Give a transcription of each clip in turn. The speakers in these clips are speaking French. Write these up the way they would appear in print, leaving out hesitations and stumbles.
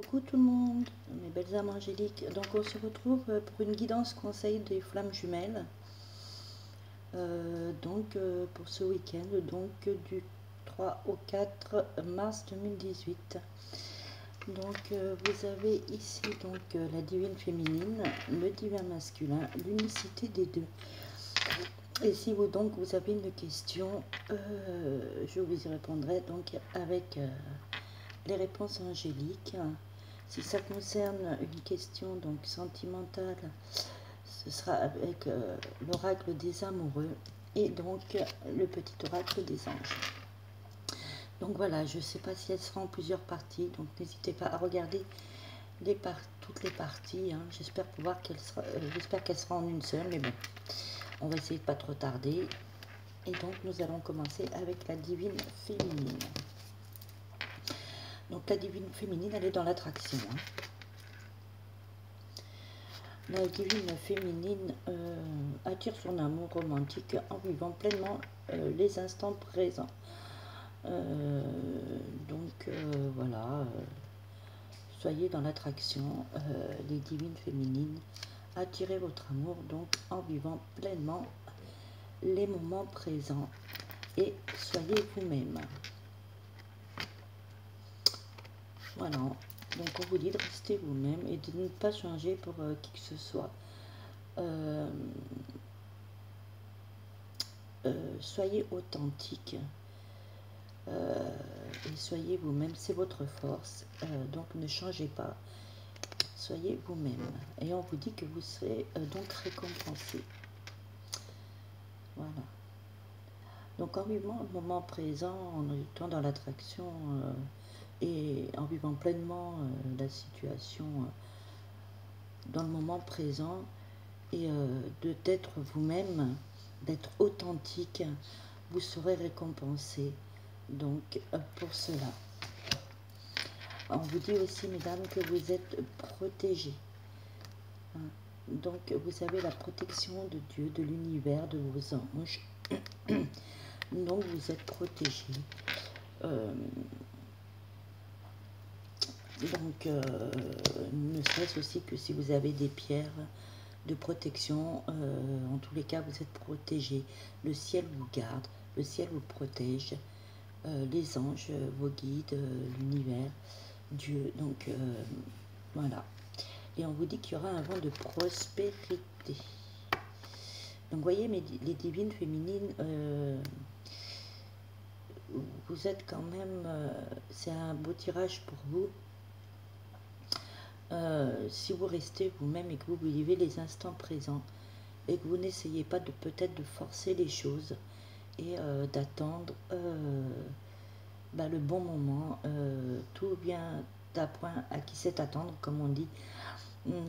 Coucou tout le monde, mes belles âmes angéliques. Donc on se retrouve pour une guidance conseil des flammes jumelles. Pour ce week-end, donc du 3 au 4 mars 2018. Vous avez ici la divine féminine, le divin masculin, l'unicité des deux. Et si vous vous avez une question, je vous y répondrai donc avec les réponses angéliques. Si ça concerne une question sentimentale, ce sera avec l'oracle des amoureux et donc le petit oracle des anges. Donc voilà, je ne sais pas si elle sera en plusieurs parties, donc n'hésitez pas à regarder toutes les parties. J'espère qu'elle sera en une seule, mais bon, on va essayer de pas trop tarder. Et donc nous allons commencer avec la divine féminine. Donc la divine féminine, elle est dans l'attraction. La divine féminine attire son amour romantique en vivant pleinement les instants présents. Voilà, soyez dans l'attraction, les divines féminines. Attirez votre amour donc en vivant pleinement les moments présents et soyez vous-même. Voilà, donc on vous dit de rester vous-même et de ne pas changer pour qui que ce soit. Soyez authentique et soyez vous-même, c'est votre force, donc ne changez pas, soyez vous-même et on vous dit que vous serez donc récompensé. Voilà, donc en vivant le moment présent, en étant dans l'attraction et en vivant pleinement la situation dans le moment présent et d'être vous-même, d'être authentique, vous serez récompensé. Donc pour cela, on vous dit aussi, mesdames, que vous êtes protégées. Donc vous avez la protection de Dieu, de l'univers, de vos anges. Donc vous êtes protégés. Ne serait-ce aussi que si vous avez des pierres de protection, en tous les cas vous êtes protégés. Le ciel vous garde, le ciel vous protège, les anges, vos guides, l'univers, Dieu. Donc voilà. Et on vous dit qu'il y aura un vent de prospérité. Donc voyez, les divines féminines, vous êtes quand même, c'est un beau tirage pour vous. Si vous restez vous-même et que vous vivez les instants présents et que vous n'essayez pas de peut-être de forcer les choses et d'attendre le bon moment, tout vient à point à qui sait attendre, comme on dit.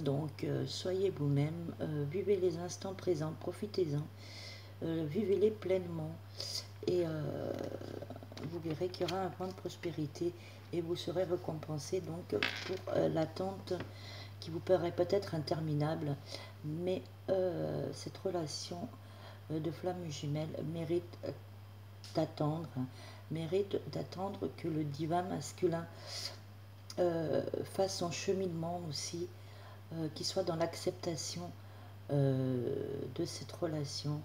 Donc soyez vous-même, vivez les instants présents, profitez-en, vivez-les pleinement et vous verrez qu'il y aura un vent de prospérité et vous serez récompensé donc pour l'attente qui vous paraît peut-être interminable, mais cette relation de flamme jumelle mérite d'attendre que le divin masculin fasse son cheminement aussi, qu'il soit dans l'acceptation de cette relation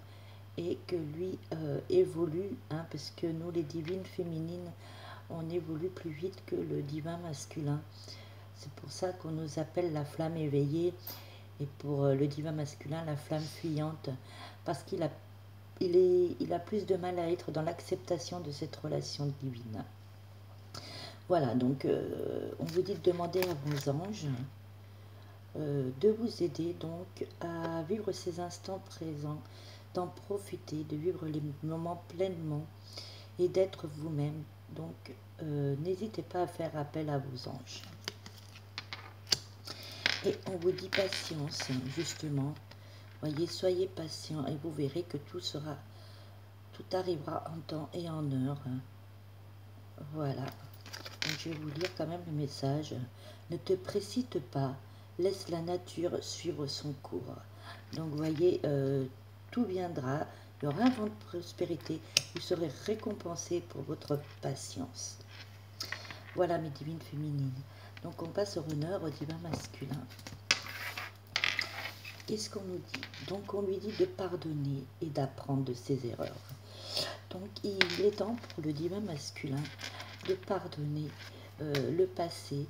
et que lui évolue, parce que nous les divines féminines, on évolue plus vite que le divin masculin. C'est pour ça qu'on nous appelle la flamme éveillée et pour le divin masculin la flamme fuyante, parce qu'il a plus de mal à être dans l'acceptation de cette relation divine. Voilà, donc on vous dit de demander à vos anges de vous aider donc à vivre ces instants présents, d'en profiter, de vivre les moments pleinement et d'être vous-même. Donc n'hésitez pas à faire appel à vos anges. Et on vous dit patience, justement. Voyez, soyez patient et vous verrez que tout arrivera en temps et en heure. Voilà. Donc, je vais vous lire quand même le message. Ne te précipite pas, laisse la nature suivre son cours. Donc, vous voyez, tout viendra. Il y aura un vent de prospérité. Vous serez récompensés pour votre patience. Voilà, mes divines féminines. Donc on passe au honneur, au divin masculin. Qu'est-ce qu'on nous dit? Donc on lui dit de pardonner et d'apprendre de ses erreurs. Donc il est temps pour le divin masculin de pardonner le passé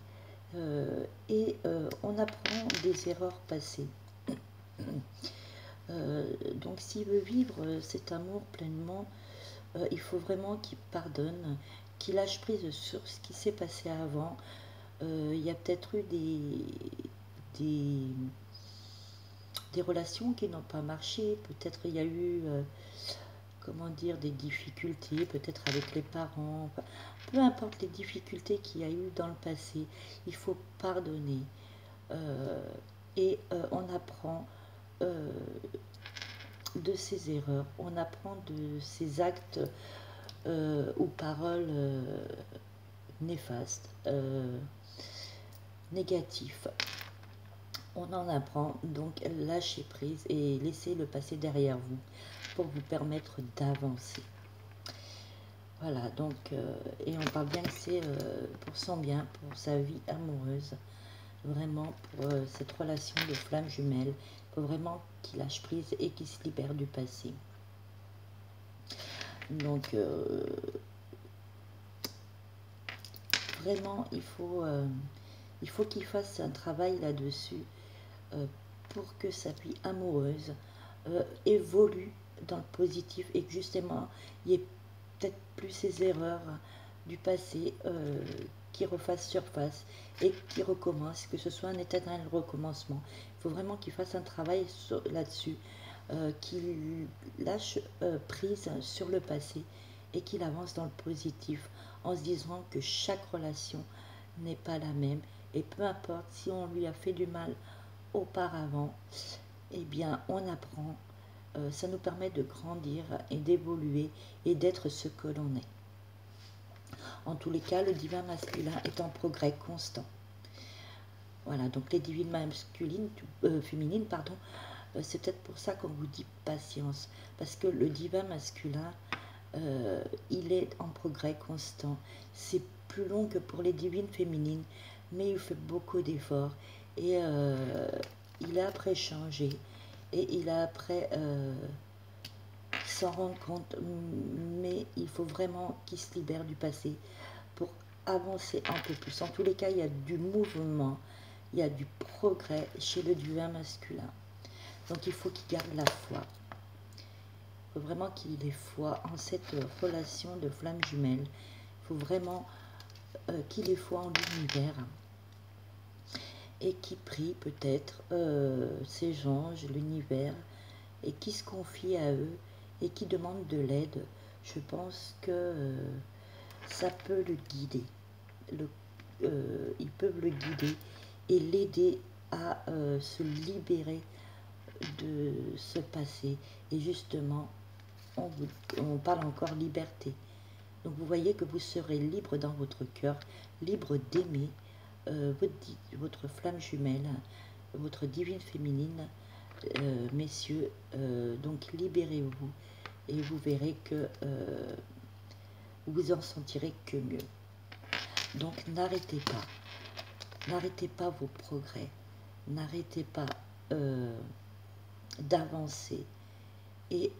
et on apprend des erreurs passées. Donc s'il veut vivre cet amour pleinement, il faut vraiment qu'il pardonne, qu'il lâche prise sur ce qui s'est passé avant. Il y a peut-être eu des relations qui n'ont pas marché, peut-être il y a eu comment dire, des difficultés, peut-être avec les parents, enfin, peu importe les difficultés qu'il y a eu dans le passé, il faut pardonner. Et on apprend de ses erreurs, on apprend de ses actes ou paroles néfastes, négatifs. On en apprend, donc lâchez prise et laissez le passé derrière vous pour vous permettre d'avancer. Voilà, donc, et on parle bien que c'est pour son bien, pour sa vie amoureuse, vraiment pour cette relation de flamme jumelle. Il faut vraiment qu'il lâche prise et qu'il se libère du passé. Donc, vraiment, il faut qu'il fasse un travail là-dessus pour que sa vie amoureuse évolue dans le positif et que justement, il y ait peut-être plus ces erreurs du passé qui refassent surface et qui recommencent, que ce soit un éternel recommencement. Il faut vraiment qu'il fasse un travail là-dessus, qu'il lâche prise sur le passé et qu'il avance dans le positif en se disant que chaque relation n'est pas la même et peu importe si on lui a fait du mal auparavant, eh bien on apprend, ça nous permet de grandir et d'évoluer et d'être ce que l'on est. En tous les cas, le divin masculin est en progrès constant. Voilà, donc les divines masculines, féminines, pardon, c'est peut-être pour ça qu'on vous dit patience, parce que le divin masculin, il est en progrès constant. C'est plus long que pour les divines féminines, mais il fait beaucoup d'efforts et il a après changé et il a après s'en rendre compte, mais il faut vraiment qu'il se libère du passé pour avancer un peu plus. En tous les cas, il y a du mouvement, il y a du progrès chez le divin masculin. Donc il faut qu'il garde la foi. Il faut vraiment qu'il ait foi en cette relation de flamme jumelle. Il faut vraiment qu'il ait foi en l'univers et qu'il prie peut-être ses anges, l'univers, et qui se confie à eux et qui demande de l'aide. Je pense que ça peut le guider. Ils peuvent le guider et l'aider à se libérer de ce passé. Et justement, on parle encore liberté. Donc vous voyez que vous serez libre dans votre cœur, libre d'aimer votre flamme jumelle, votre divine féminine, messieurs. Donc libérez-vous et vous verrez que vous en sentirez que mieux. Donc n'arrêtez pas vos progrès, n'arrêtez pas d'avancer et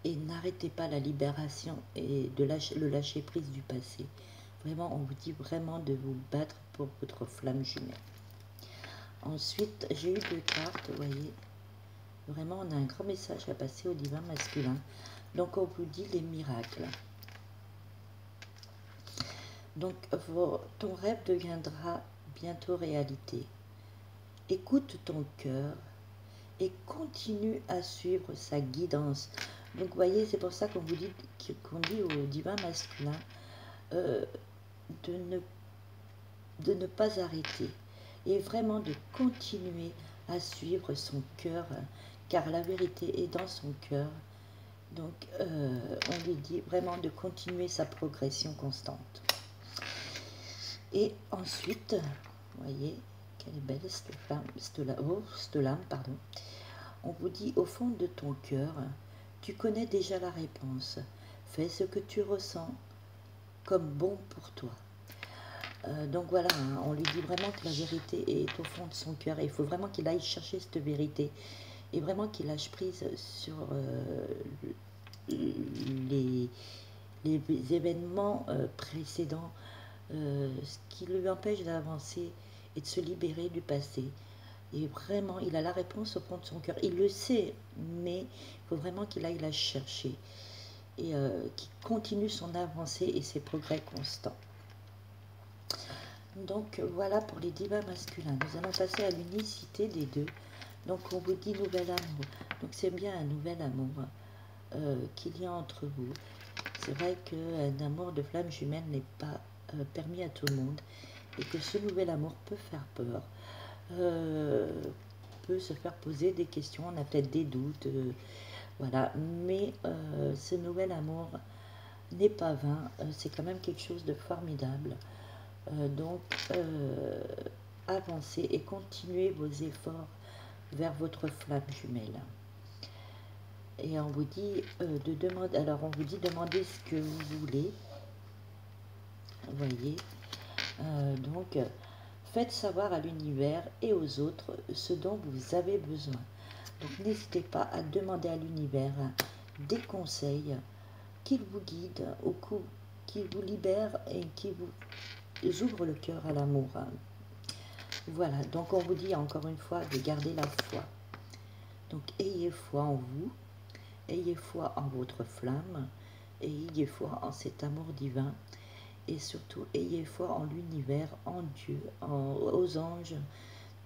n'arrêtez pas la libération et le lâcher prise du passé. Vraiment, on vous dit vraiment de vous battre pour votre flamme jumelle. Ensuite, j'ai eu 2 cartes, vous voyez. Vraiment, on a un grand message à passer au divin masculin. Donc, on vous dit les miracles. Donc, ton rêve deviendra bientôt réalité. Écoute ton cœur et continue à suivre sa guidance. Donc, vous voyez, c'est pour ça qu'on vous dit, qu'on dit au divin masculin de ne pas arrêter et vraiment de continuer à suivre son cœur, car la vérité est dans son cœur. Donc, on lui dit vraiment de continuer sa progression constante. Et ensuite, vous voyez, quelle est belle cette lame, pardon. On vous dit au fond de ton cœur, tu connais déjà la réponse. Fais ce que tu ressens comme bon pour toi. Donc voilà, hein, on lui dit vraiment que la vérité est au fond de son cœur. Et il faut vraiment qu'il aille chercher cette vérité. Et vraiment qu'il lâche prise sur les, les événements précédents, ce qui lui empêche d'avancer et de se libérer du passé. Et vraiment, il a la réponse au fond de son cœur. Il le sait, mais il faut vraiment qu'il aille la chercher et qu'il continue son avancée et ses progrès constants. Donc voilà pour les divins masculins. Nous allons passer à l'unicité des deux. Donc on vous dit nouvel amour. Donc c'est bien un nouvel amour qu'il y a entre vous. C'est vrai qu'un amour de flamme jumelle n'est pas permis à tout le monde et que ce nouvel amour peut faire peur, peut se faire poser des questions, on a peut-être des doutes, voilà. Mais ce nouvel amour n'est pas vain, c'est quand même quelque chose de formidable. Donc avancez et continuez vos efforts vers votre flamme jumelle. Et on vous dit de demander, alors on vous dit demander ce que vous voulez. Vous voyez, donc faites savoir à l'univers et aux autres ce dont vous avez besoin. Donc n'hésitez pas à demander à l'univers des conseils, qu'il vous guide, qu'il vous libère et qu'il vous ouvre le cœur à l'amour. Voilà, donc on vous dit encore une fois de garder la foi. Donc ayez foi en vous, ayez foi en votre flamme, et ayez foi en cet amour divin, et surtout ayez foi en l'univers, en Dieu, aux anges,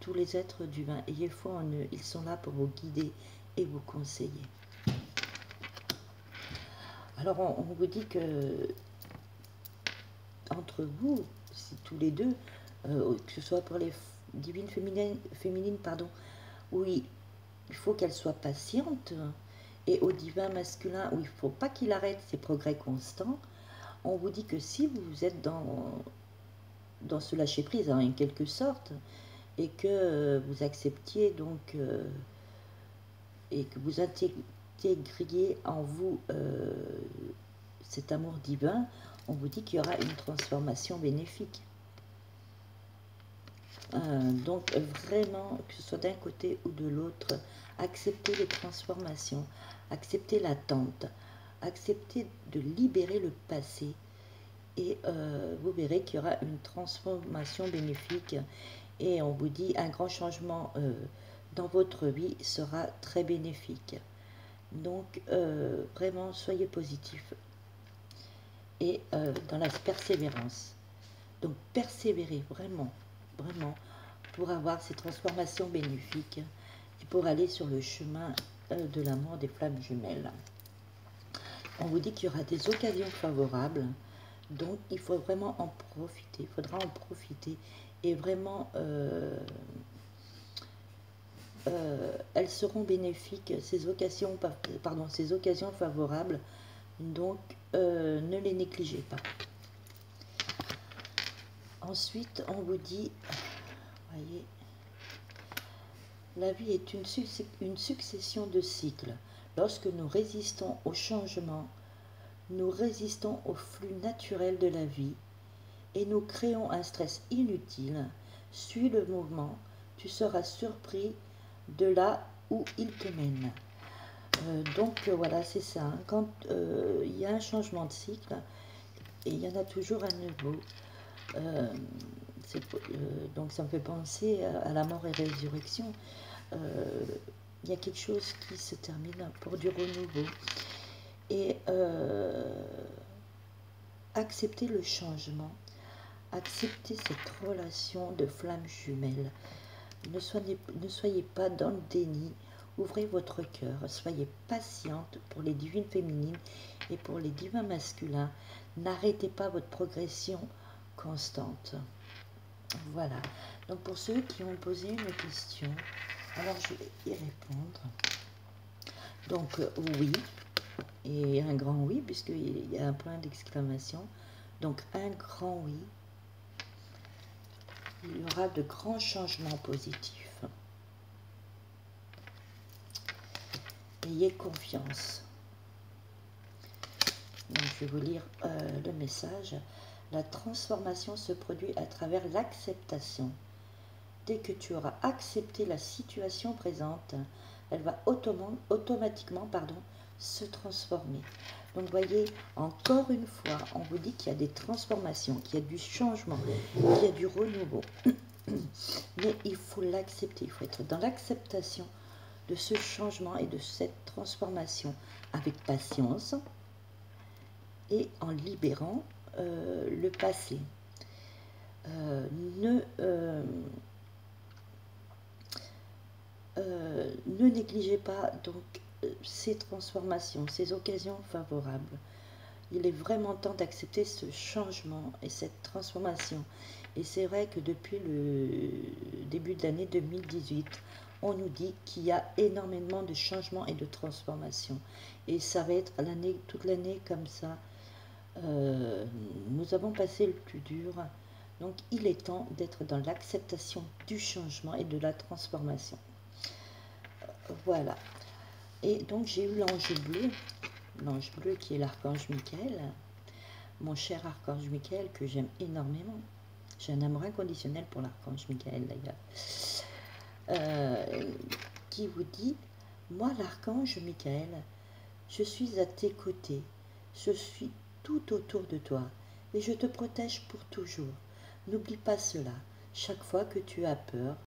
tous les êtres divins. Ayez foi en eux, ils sont là pour vous guider et vous conseiller. Alors on vous dit que entre vous, si tous les deux, que ce soit pour les divines féminines, pardon, oui, il faut qu'elles soient patientes, et au divin masculin, où il ne faut pas qu'il arrête ses progrès constants. On vous dit que si vous êtes dans ce lâcher-prise, hein, en quelque sorte, et que vous acceptiez donc, et que vous intégriez en vous cet amour divin, on vous dit qu'il y aura une transformation bénéfique. Donc vraiment, que ce soit d'un côté ou de l'autre, acceptez les transformations, acceptez l'attente, acceptez de libérer le passé, et vous verrez qu'il y aura une transformation bénéfique, et on vous dit un grand changement dans votre vie sera très bénéfique. Donc vraiment soyez positif et dans la persévérance. Donc persévérez vraiment, vraiment, pour avoir ces transformations bénéfiques et pour aller sur le chemin de l'amour des flammes jumelles. On vous dit qu'il y aura des occasions favorables, donc il faut vraiment en profiter, il faudra en profiter et vraiment elles seront bénéfiques, ces occasions favorables, donc ne les négligez pas. Ensuite, on vous dit, voyez, la vie est une succession de cycles. Lorsque nous résistons au changement, nous résistons au flux naturel de la vie et nous créons un stress inutile. Suis le mouvement, tu seras surpris de là où il te mène. Donc voilà, c'est ça. Hein. Quand il y a un changement de cycle, et il y en a toujours un nouveau. Donc ça me fait penser à la mort et résurrection. Il y a quelque chose qui se termine pour du renouveau. Et accepter le changement, accepter cette relation de flamme jumelle. Ne soyez pas dans le déni, ouvrez votre cœur, soyez patiente pour les divines féminines et pour les divins masculins. N'arrêtez pas votre progression constante. Voilà. Donc pour ceux qui ont posé une question, alors je vais y répondre. Donc oui, et un grand oui, puisqu'il y a un point d'exclamation. Donc un grand oui. Il y aura de grands changements positifs. Ayez confiance. Donc je vais vous lire le message. La transformation se produit à travers l'acceptation. Dès que tu auras accepté la situation présente, elle va automatiquement se transformer. Donc voyez, encore une fois, on vous dit qu'il y a des transformations, qu'il y a du changement, qu'il y a du renouveau. Mais il faut l'accepter, il faut être dans l'acceptation de ce changement et de cette transformation avec patience et en libérant le passé. Ne négligez pas donc ces transformations, ces occasions favorables. Il est vraiment temps d'accepter ce changement et cette transformation. Et c'est vrai que depuis le début de l'année 2018, on nous dit qu'il y a énormément de changements et de transformations. Et ça va être toute l'année comme ça. Nous avons passé le plus dur. Donc il est temps d'être dans l'acceptation du changement et de la transformation. Voilà. Et donc j'ai eu l'ange bleu qui est l'archange Michael, mon cher archange Michael que j'aime énormément. J'ai un amour inconditionnel pour l'archange Michael d'ailleurs. Qui vous dit, moi l'archange Michael, je suis à tes côtés, je suis tout autour de toi et je te protège pour toujours. N'oublie pas cela, chaque fois que tu as peur,